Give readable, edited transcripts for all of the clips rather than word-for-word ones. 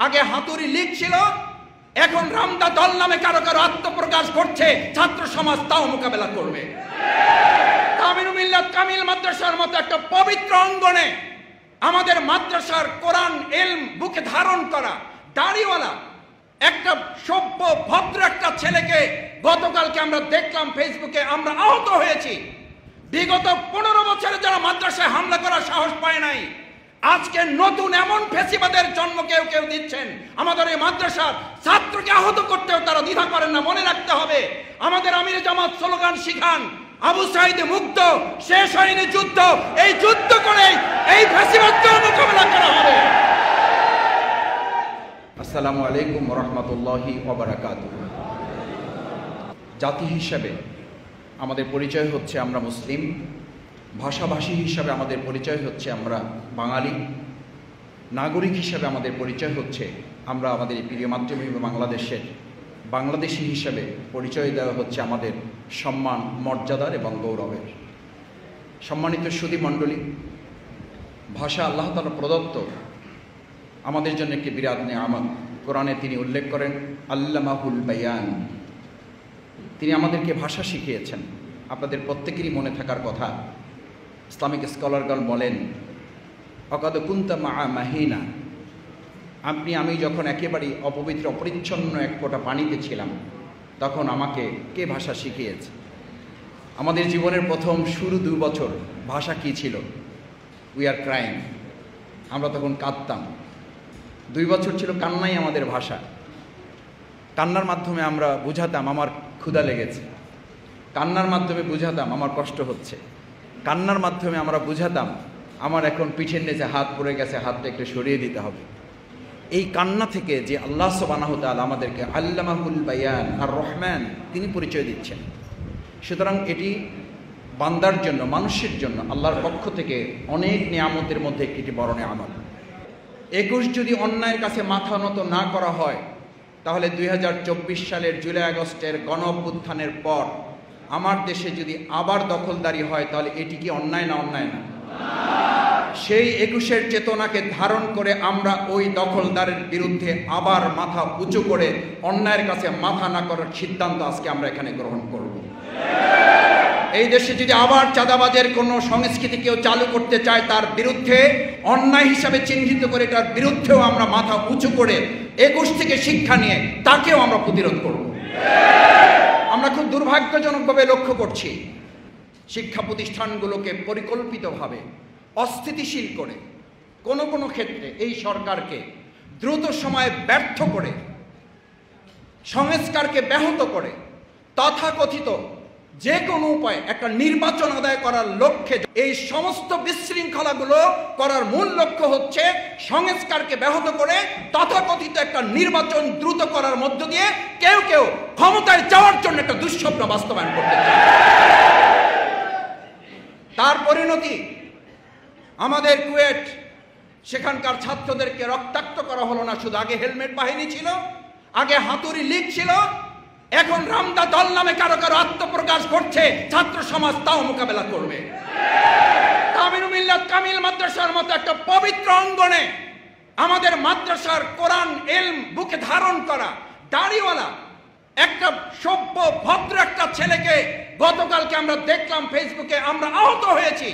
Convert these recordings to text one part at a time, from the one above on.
আগে হাতুড়ি লীগ ছিল, এখন রামদা দল নামে কারো কারো আত্মপ্রকাশ করছে, ছাত্র সমাজ তাও মোকাবেলা করবে। কামিলুল মিল্লাত কামিল মাদ্রাসার মতো একটা পবিত্র অঙ্গনে আমাদের মাদ্রাসার কোরআন ইলম বুকে ধারণ করা দাড়িওয়ালা একটা সভ্য ভদ্র একটা ছেলেকে গতকালকে আমরা দেখলাম ফেসবুকে, আমরা আহত হয়েছি। বিগত 15 বছরে যারা মাদ্রাসায় হামলা করার সাহস পায় নাই, আজকে নতুন এমন ফেসিবাদের জন্ম কেউ কেউ দিচ্ছেন। আমাদের এই মাদ্রাসার ছাত্রকে আহত করতেও তারা দ্বিধা করেন না। মনে রাখতে হবে, আমাদের আমির জামাত স্লোগান শিখান, আবু সাঈদ মুক্ত, শেষ হয়নি যুদ্ধ, এই যুদ্ধ করে এই ফেসিবাদকে মোকাবেলা করা হবে। আসসালামু আলাইকুম ওয়া রাহমাতুল্লাহি ওয়া বারাকাতুহু। জাতি হিসেবে আমাদের পরিচয় হচ্ছে আমরা মুসলিম, ভাষাভাষী হিসাবে আমাদের পরিচয় হচ্ছে আমরা বাঙালি, নাগরিক হিসাবে আমাদের পরিচয় হচ্ছে আমরা আমাদের এই প্রিয় মাতৃভূমি বাংলাদেশের বাংলাদেশী হিসাবে পরিচয় দেওয়া হচ্ছে আমাদের সম্মান, মর্যাদার এবং গৌরবের। সম্মানিত সুধী মণ্ডলী, ভাষা আল্লাহ তাআলা প্রদত্ত আমাদের জন্য একটি বিরাট নেয়ামত। কোরআনে তিনি উল্লেখ করেন আল্লামাহুল বায়ান, তিনি আমাদেরকে ভাষা শিখিয়েছেন। আপনাদের প্রত্যেকেরই মনে থাকার কথা, ইসলামিক স্কলারগণ বলেন অকাদ কুনতা মা মাহিনা, আমি যখন একেবারেই অপবিত্র অপরিচ্ছন্ন এক ফোঁটা পানিতে ছিলাম, তখন আমাকে কে ভাষা শিখিয়েছে? আমাদের জীবনের প্রথম শুরু 2 বছর ভাষা কি ছিল? উই আর ক্রাইম, আমরা তখন কাঁদতাম। 2 বছর ছিল কান্নাই আমাদের ভাষা। কান্নার মাধ্যমে আমরা বুঝাতাম আমার ক্ষুধা লেগেছে, কান্নার মাধ্যমে বুঝাতাম আমার কষ্ট হচ্ছে, কান্নার মাধ্যমে আমরা বুঝাতাম আমার এখন পিঠের নিচে হাত পড়ে গেছে, হাতটা একটু সরিয়ে দিতে হবে। এই কান্না থেকে যে আল্লাহ সুবহানাহু ওয়া তাআলা আমাদেরকে আল্লামাহুল বায়ান আর রহমান তিনি পরিচয় দিচ্ছেন। সুতরাং এটি বান্দার জন্য, মানুষের জন্য আল্লাহর পক্ষ থেকে অনেক নিয়ামতের মধ্যে একটি বড় নিয়ামত। 21 যদি অন্যায়ের কাছে মাথা নত না করা হয়, তাহলে 2024 সালের জুলাই আগস্টের গণ অভ্যুত্থানের পর আমার দেশে যদি আবার দখলদারি হয়, তাহলে এটি কি অন্যায় না? অন্যায় না? সেই 21-এর চেতনাকে ধারণ করে আমরা ওই দখলদারের বিরুদ্ধে আবার মাথা উঁচু করে অন্যায়ের কাছে মাথা না করার সিদ্ধান্ত আজকে আমরা এখানে গ্রহণ করব। এই দেশে যদি আবার চাঁদাবাজের কোনো সংস্কৃতি কেউ চালু করতে চায়, তার বিরুদ্ধে অন্যায় হিসাবে চিহ্নিত করে তার বিরুদ্ধেও আমরা মাথা উঁচু করে 21 থেকে শিক্ষা নিয়ে তাকেও আমরা প্রতিরোধ করব। আমরা খুব দুর্ভাগ্যজনকভাবে লক্ষ্য করছি, শিক্ষা প্রতিষ্ঠানগুলোকে পরিকল্পিতভাবে অস্থিতিশীল করে কোনো ক্ষেত্রে এই সরকারকে দ্রুত সময়ে ব্যর্থ করে, সংস্কারকে ব্যাহত করে, তথাকথিত যে কোনো উপায়ে একটা নির্বাচন আদায় করার লক্ষ্যে এই সমস্ত বিশৃঙ্খলাগুলো করার মূল লক্ষ্য হচ্ছে সংস্কারকে ব্যাহত করে তথাকথিত একটা নির্বাচন দ্রুত করার মধ্য দিয়ে কেউ কেউ ক্ষমতায় যাওয়ার জন্য একটা দুঃস্বপ্ন বাস্তবায়ন করতে চায়। তার পরিণতি আমাদের কুয়েট, সেখানকার ছাত্রদেরকে রক্তাক্ত করা হলো না শুধু, আগে হেলমেট বাহিনী ছিল, আগে হাতুড়ি লীগ ছিল, এখন রামদা দল নামে কারো কারো আত্মপ্রকাশ করছে, ছাত্র সমাজ তাও মোকাবেলা করবে। কামিলুল মিল্লাত কামিল মাদ্রাসার মতো একটা পবিত্র অঙ্গনে আমাদের মাদ্রাসার কোরআন ইলম বুকে ধারণ করা দাড়িওয়ালা একটা সভ্য ভদ্র একটা ছেলেকে গতকালকে আমরা দেখলাম ফেসবুকে, আমরা আহত হয়েছি।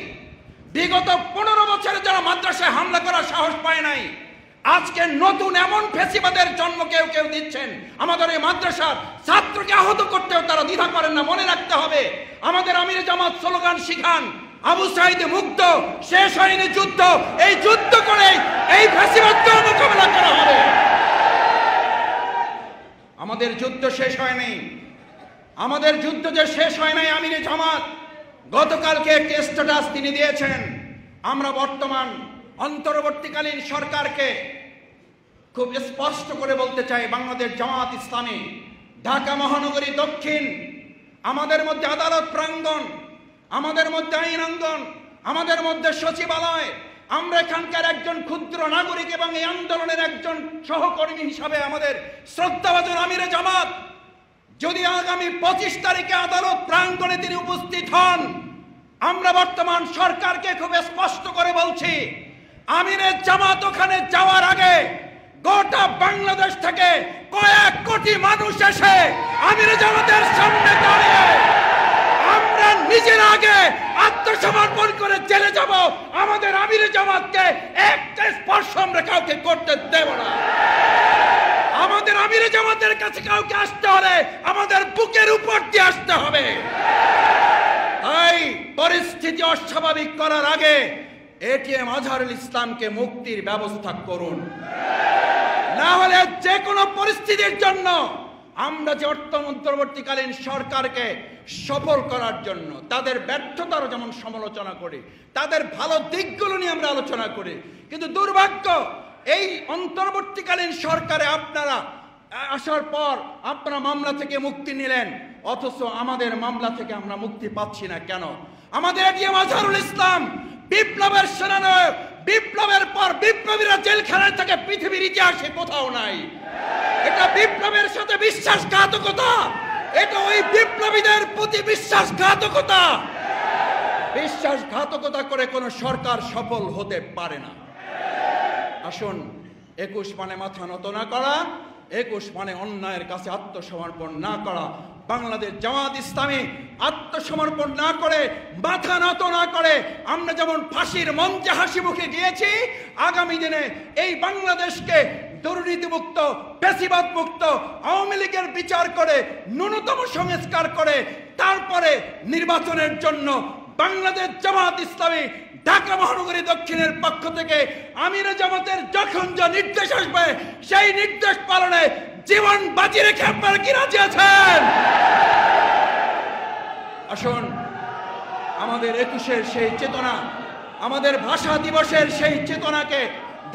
বিগত 15 বছরে যারা মাদ্রাসায় হামলা করার সাহস পায় নাই, আজকে নতুন এমন ফেসিবাদের জন্ম কেউ কেউ দিচ্ছেন। আমাদের এই মাদ্রাসার ছাত্রকে আহত করতেও তারা দ্বিধা করেন না। মনে রাখতে হবে, আমাদের আমির জামাত স্লোগান শিখান, আবু সাঈদ মুক্ত, শেষ হয়নি যুদ্ধ, এই যুদ্ধ করে এই ফেসিবাদকে মোকাবেলা করা হবে। আমাদের যুদ্ধ শেষ হয়নি, আমাদের যুদ্ধ যে শেষ হয় নাই, আমির জামাত গতকালকে একটি স্ট্যাটাস তিনি দিয়েছেন। আমরা বর্তমান অন্তর্বর্তীকালীন সরকারকে খুব স্পষ্ট করে বলতে চাই, বাংলাদেশ জামাত ইসলামী ঢাকা মহানগরী দক্ষিণ, আমাদের মধ্যে আদালত প্রাঙ্গণ, আমাদের মধ্যে আইন অঙ্গন, আমাদের মধ্যে সচিবালয়, আমরা এখানকার একজন ক্ষুদ্র নাগরিক এবং এই আন্দোলনের একজন সহকর্মী হিসাবে আমাদের শ্রদ্ধাভাজন আমিরে জামাত যদি আগামী 25 তারিখে আদালত প্রাঙ্গণে তিনি উপস্থিত হন, আমরা বর্তমান সরকারকে খুব স্পষ্ট করে বলছি, আমিরে জামাত ওখানে যাওয়ার আগে গোটা বাংলাদেশ থেকে কয়েক কোটি মানুষ এসে আমির জামাতের সামনে দাঁড়িয়ে আমরা নিজের আগে আত্মসমর্পণ করে জেলে যাব। আমাদের আমির জামাতকে একটা স্পর্শ আমরা কাউকে করতে দেব না। আমাদের আমির জামাতের কাছে কাউকে আসতে হলে আমাদের বুকের উপর দিয়ে আসতে হবে। তাই পরিস্থিতি অস্বাভাবিক করার আগে এটিএম আজহারুল ইসলামকে মুক্তির ব্যবস্থা করুন। না হলে যে কোনো পরিস্থিতির জন্য আমরা যে অন্তর্বর্তীকালীন সরকারকে সফল করার জন্য তাদের ব্যর্থতার যেমন সমালোচনা করি, তাদের ভালো দিকগুলো নিয়ে আমরা আলোচনা করি, কিন্তু দুর্ভাগ্য এই অন্তর্বর্তীকালীন সরকারে আপনারা আসার পর আপনারা মামলা থেকে মুক্তি নিলেন, অথচ আমাদের মামলা থেকে আমরা মুক্তি পাচ্ছি না কেন? আমাদের এটিএম আজহারুল ইসলাম বিপ্লবের সেনানায়ক, বিপ্লবের পর বিপ্লবীরা জেলখানায় থেকে পৃথিবীর ইতিহাসে কোথাও নাই। এটা বিপ্লবের সাথে বিশ্বাসঘাতকতা, এটা ওই বিপ্লবীদের প্রতি বিশ্বাসঘাতকতা। বিশ্বাসঘাতকতা করে কোন সরকার সফল হতে পারে না। আসুন, 21 মানে মাথা নত না করা, 21 মানে অন্যায়ের কাছে আত্মসমর্পণ না করা। বাংলাদেশ জামাত ইসলামী আত্মসমর্পণ না করে, মাথা নত না করে আমরা যেমন ফাঁসির মঞ্চে হাসি মুখে গিয়েছি, আগামী দিনে এই বাংলাদেশকে দুর্নীতিমুক্ত, ফ্যাসিবাদ মুক্ত, আওয়ামী লীগের বিচার করে ন্যূনতম সংস্কার করে তারপরে নির্বাচনের জন্য বাংলাদেশ জামাত ইসলামী ঢাকা মহানগরী দক্ষিণের পক্ষ থেকে আমির জামাতের যখন যা নির্দেশ আসবে সেই নির্দেশ পালনে জীবন বাজি রেখে আপনারা কি রাজি আছেন? আসুন, আমাদের 21-এর সেই চেতনা, আমাদের ভাষা দিবসের সেই চেতনাকে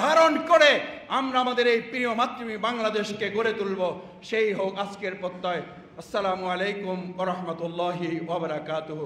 ধারণ করে আমরা আমাদের এই প্রিয় মাতৃভূমি বাংলাদেশকে গড়ে তুলব। সেই হোক আজকের প্রত্যয়। আসসালামু আলাইকুম ওয়া রাহমাতুল্লাহি ওয়া বারাকাতুহু।